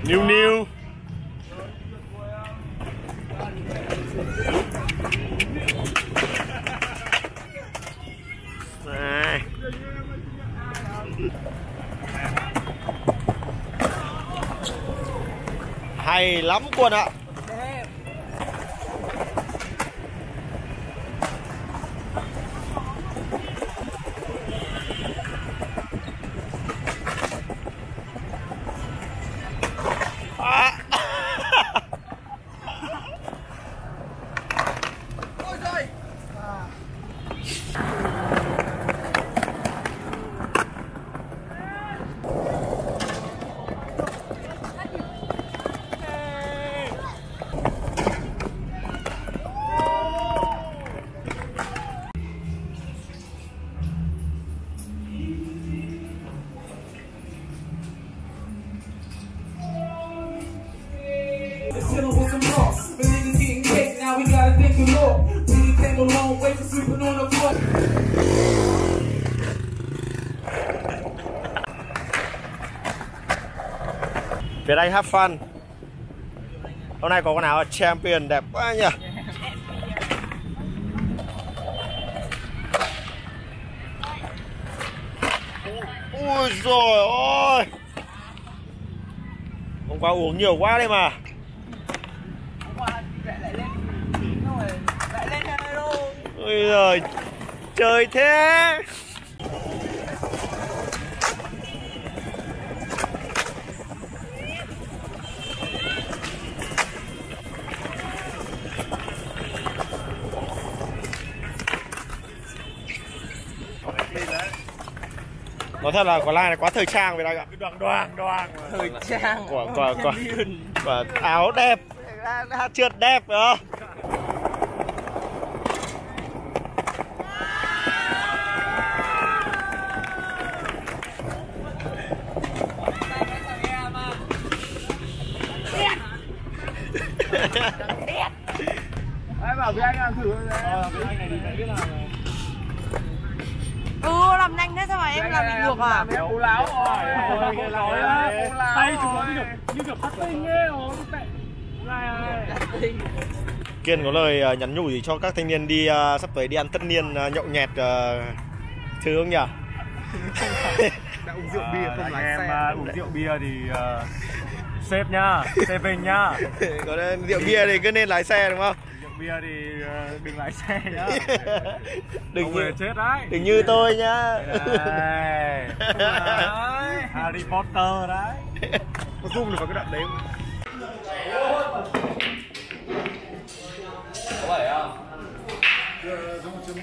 Niu niu. Này. Hay lắm Quân ạ. Việt Anh have fun. Hôm nay có con áo champion đẹp quá nhỉ. Ui rồi ôi. Hôm qua uống nhiều quá đây mà. Ôi giời, trời thế. Nói thật là quả lai này quá thời trang về đây ạ. Đoàn thời trang quả áo đẹp, trượt đẹp phải không? Ai bảo với anh làm thử với anh này thì phải biết làm rồi. Làm nhanh thế sao mà em làm bị ngược à? Em bố láo rồi. Tay chúng nó như kiểu phát tinh ấy. Kiên có lời nhắn nhủ gì cho các thanh niên đi sắp tới đi ăn tất niên nhậu nhẹt thứ không nhỉ? Đã uống rượu bia không lái xe. Em uống rượu bia thì save nhá, saving nhá. Có rượu bia thì cứ nên lái xe đúng không? Rượu bia thì đừng lái xe nhá. Đừng như chết đấy. Đừng như tôi nhá. Harry Potter đấy. Có zoom được vào cái đoạn đấy không? Có phải không? Zoom chưa